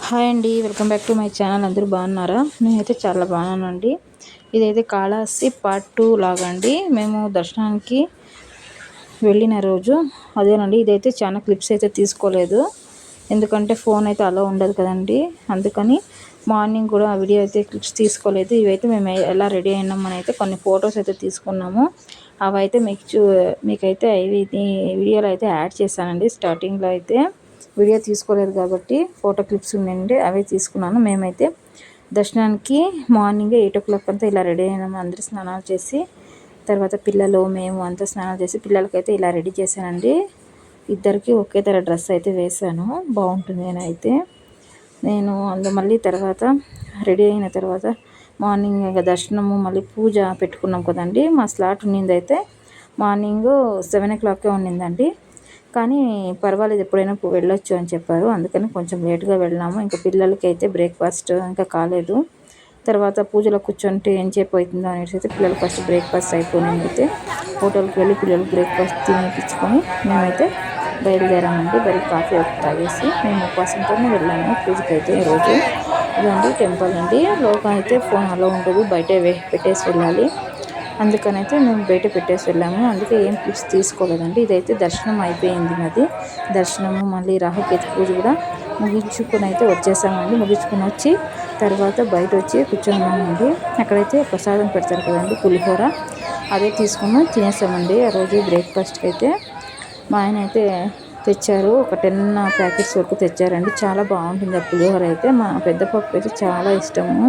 Hi అండి, welcome back to my channel. అందరూ బాగున్నారా? నేనైతే చాలా బాగున్నానండి. ఇదైతే కాళహస్తి పార్ట్ 2 లాగా అండి. మేము దర్శనానికి వెళ్ళిన రోజు అదేనండి. ఇదైతే చాలా క్లిప్స్ అయితే తీసుకోలేదు, ఎందుకంటే ఫోన్ అయితే అలా ఉండదు కదండి. అందుకని మార్నింగ్ కూడా ఆ వీడియో అయితే క్లిప్స్ తీసుకోలేదు. ఇవైతే మేము ఎలా రెడీ అయినామని అయితే కొన్ని ఫొటోస్ అయితే తీసుకున్నాము. అవైతే మీకైతే వీడియోలో అయితే యాడ్ చేశానండి. స్టార్టింగ్లో అయితే వీడియో తీసుకోలేదు కాబట్టి ఫోటో క్లిప్స్ ఉన్నాయండి, అవే తీసుకున్నాను. మేమైతే దర్శనానికి మార్నింగ్ 8 o'clock అంతా ఇలా రెడీ అయినాము. అందరూ స్నానాలు చేసి తర్వాత పిల్లలు మేము అంతా స్నానాలు చేసి పిల్లలకైతే ఇలా రెడీ చేశానండి. ఇద్దరికి ఒకే తర డ్రెస్ అయితే వేశాను, బాగుంటుంది అని అయితే నేను మళ్ళీ తర్వాత రెడీ అయిన తర్వాత మార్నింగ్ దర్శనము మళ్ళీ పూజ పెట్టుకున్నాం కదండి. మా స్లాట్ ఉన్నింది అయితే మార్నింగ్ 7 o'clock ఉన్నిందండి. కానీ పర్వాలేదు, ఎప్పుడైనా వెళ్ళొచ్చు అని చెప్పారు. అందుకని కొంచెం లేట్గా వెళ్ళాము. ఇంకా పిల్లలకి అయితే బ్రేక్ఫాస్ట్ ఇంకా కాలేదు. తర్వాత పూజలో కూర్చుంటే ఏం సేపు అవుతుందో అనేసి అయితే పిల్లలు ఫస్ట్ బ్రేక్ఫాస్ట్ అయిపోయింది. అయితే హోటల్కి వెళ్ళి పిల్లలు బ్రేక్ఫాస్ట్ తినిపించుకొని మేమైతే బయలుదేరామండి. బయట కాఫీ తాగేసి మేము ఉపవాసంతోనే వెళ్ళాము పూజకి అయితే. ఈరోజు ఇదండి టెంపుల్ అండి. లోపల అయితే ఫోన్ అలా ఉండదు, బయట పెట్టేసి వెళ్ళాలి. అందుకనైతే మేము బయట పెట్టేసి వెళ్ళాము. అందుకే ఏం క్లిప్స్ తీసుకోలేదండి. ఇదైతే దర్శనం అయిపోయింది. మాది దర్శనము మళ్ళీ రాహుకేతు పూజ కూడా ముగించుకొని అయితే వచ్చేసామండి. ముగించుకొని వచ్చి తర్వాత బయట వచ్చి కూర్చున్నామండి. అక్కడైతే ప్రసాదం పెడతారు కదండి, పులిహోర, అదే తీసుకుని తినేసామండి. ఆ రోజు బ్రేక్ఫాస్ట్కి అయితే మా ఆయన అయితే తెచ్చారు, ఒక 10 ప్యాకెట్స్ వరకు తెచ్చారండి. చాలా బాగుంటుంది ఆ పులిహోర అయితే. మా పెద్ద పప్పు అయితే చాలా ఇష్టము,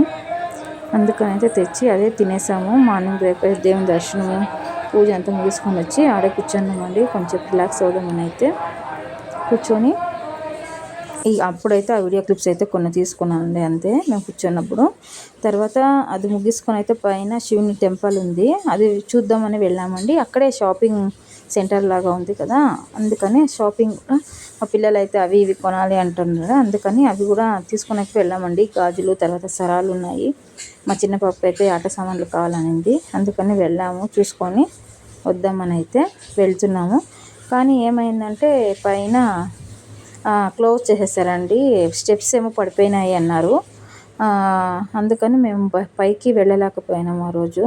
అందుకని అయితే తెచ్చి అదే తినేసాము. మార్నింగ్ బ్రేక్ఫాస్ట్, దేవుని దర్శనము, పూజ అంతా ముగించుకొని వచ్చి ఆడే కూర్చున్నామండి. కొంచెం రిలాక్స్ అవుదామని అయితే కూర్చొని అప్పుడైతే ఆ వీడియో క్లిప్స్ అయితే కొన్ని తీసుకున్నానండి అంతే మేము కూర్చున్నప్పుడు. తర్వాత అది ముగించుకొని అయితే పైన శివుని టెంపుల్ ఉంది, అది చూద్దామని వెళ్ళామండి. అక్కడే షాపింగ్ సెంటర్ లాగా ఉంది కదా, అందుకని షాపింగ్ మా పిల్లలు అయితే అవి ఇవి కొనాలి అంటున్నారు. అందుకని అవి కూడా తీసుకునేకి వెళ్ళామండి. గాజులు, తర్వాత సరాలు ఉన్నాయి. మా చిన్న పాప అయితే ఆట సామాన్లు కావాలనింది, అందుకని వెళ్ళాము. చూసుకొని వద్దామని అయితే వెళ్తున్నాము. కానీ ఏమైందంటే పైన క్లోజ్ చేసేసారండి. స్టెప్స్ ఏమో పడిపోయినాయి అన్నారు. అందుకని మేము పైకి వెళ్ళలేకపోయినాము ఆ రోజు.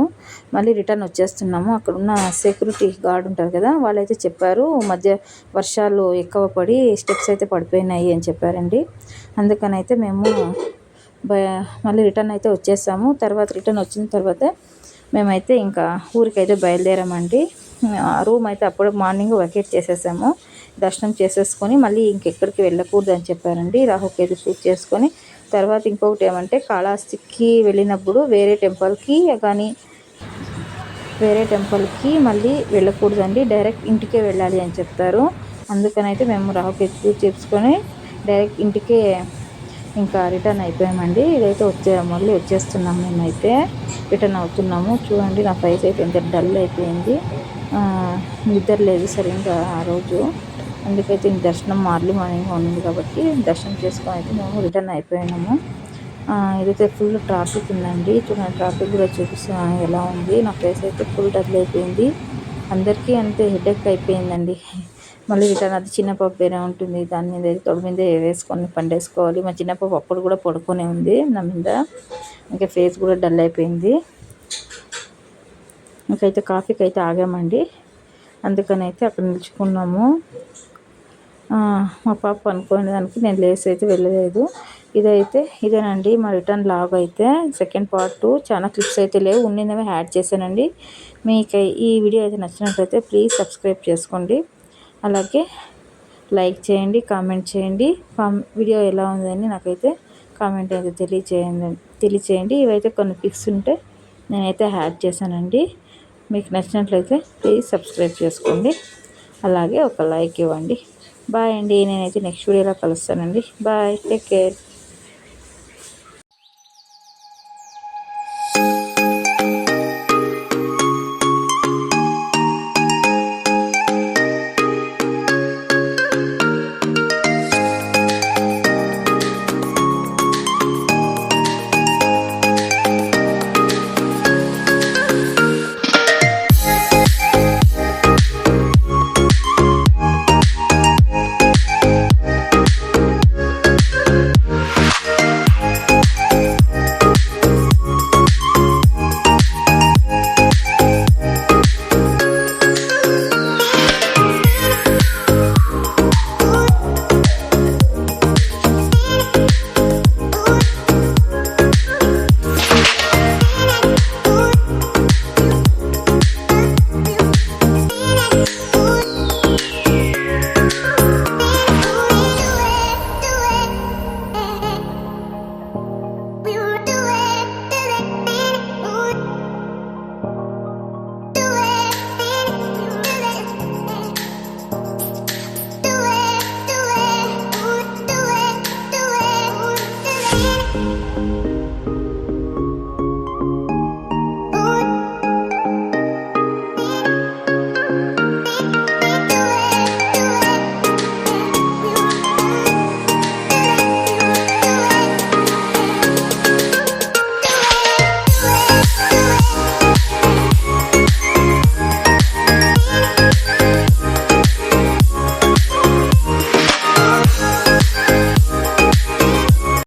మళ్ళీ రిటర్న్ వచ్చేస్తున్నాము. అక్కడ ఉన్న సెక్యూరిటీ గార్డ్ ఉంటారు కదా, వాళ్ళైతే చెప్పారు మధ్య వర్షాలు ఎక్కువ పడి స్టెప్స్ అయితే పడిపోయినాయి అని చెప్పారండి. అందుకని అయితే మేము మళ్ళీ రిటర్న్ అయితే వచ్చేసాము. తర్వాత రిటర్న్ వచ్చిన తర్వాత మేమైతే ఇంకా ఊరికైతే బయలుదేరామండి. రూమ్ అయితే అప్పుడు మార్నింగ్ వెకేట్ చేసేసాము. దర్శనం చేసేసుకొని మళ్ళీ ఇంకెక్కడికి వెళ్ళకూడదు అని చెప్పారండి. రాహుకేతు పూజ చేసుకొని తర్వాత ఇంకొకటి ఏమంటే కాళహస్తికి వెళ్ళినప్పుడు వేరే టెంపుల్కి మళ్ళీ వెళ్ళకూడదండి, డైరెక్ట్ ఇంటికే వెళ్ళాలి అని చెప్తారు. అందుకని అయితే మేము రాహుకేతు పూజ చేసుకొని డైరెక్ట్ ఇంటికే ఇంకా రిటర్న్ అయిపోయామండి. ఇదైతే మళ్ళీ వచ్చేస్తున్నాము. మేమైతే రిటర్న్ అవుతున్నాము. చూడండి నా ఫేస్ అయితే ఎంత డల్ అయిపోయింది, నిద్ర లేదు సరిగ్గా ఆ రోజు. అందుకైతే దర్శనం మార్నింగ్ ఉంది కాబట్టి దర్శనం చేసుకొని అయితే మేము రిటర్న్ అయిపోయినాము. ఇదైతే ఫుల్ ట్రాఫిక్ ఉందండి. చూడండి ట్రాఫిక్ కూడా చూపిస్తున్నాను ఎలా ఉంది. నా ఫేస్ అయితే ఫుల్ డల్ అయిపోయింది. అందరికీ అంతే హెడేక్ అయిపోయిందండి. మళ్ళీ రిటర్న్ అది చిన్న పాప వేరే ఉంటుంది, దాని మీద తొడ మీద వేసుకొని పండేసుకోవాలి. మా చిన్న పాప అప్పుడు కూడా పడుకొని ఉంది నా మీద. ఇంకా ఫేస్ కూడా డల్ అయిపోయింది. ఇంకైతే కాఫీకి అయితే ఆగామండి. అందుకని అయితే అక్కడ నిలుచుకున్నాము. మా పాప అనుకునే దానికి నేను లేసి అయితే వెళ్ళలేదు. ఇదేనండి మా రిటర్న్ లాగ్ అయితే. సెకండ్ పార్ట్ 2 చాలా క్లిప్స్ అయితే లేవు, ఉన్నినవే యాడ్ చేశానండి. మీకు ఈ వీడియో అయితే నచ్చినట్లయితే ప్లీజ్ సబ్స్క్రైబ్ చేసుకోండి, అలాగే లైక్ చేయండి, కామెంట్ చేయండి. వీడియో ఎలా ఉందని నాకైతే కామెంట్ అయితే తెలియచేయండి. ఇవైతే కొన్ని పిక్స్ ఉంటే నేనైతే యాడ్ చేశానండి. మీకు నచ్చినట్లయితే ప్లీజ్ సబ్స్క్రైబ్ చేసుకోండి, అలాగే ఒక లైక్ ఇవ్వండి. బాయ్ అండి, నేనైతే నెక్స్ట్ వీడియోలో కలుస్తానండి. Bye, take care.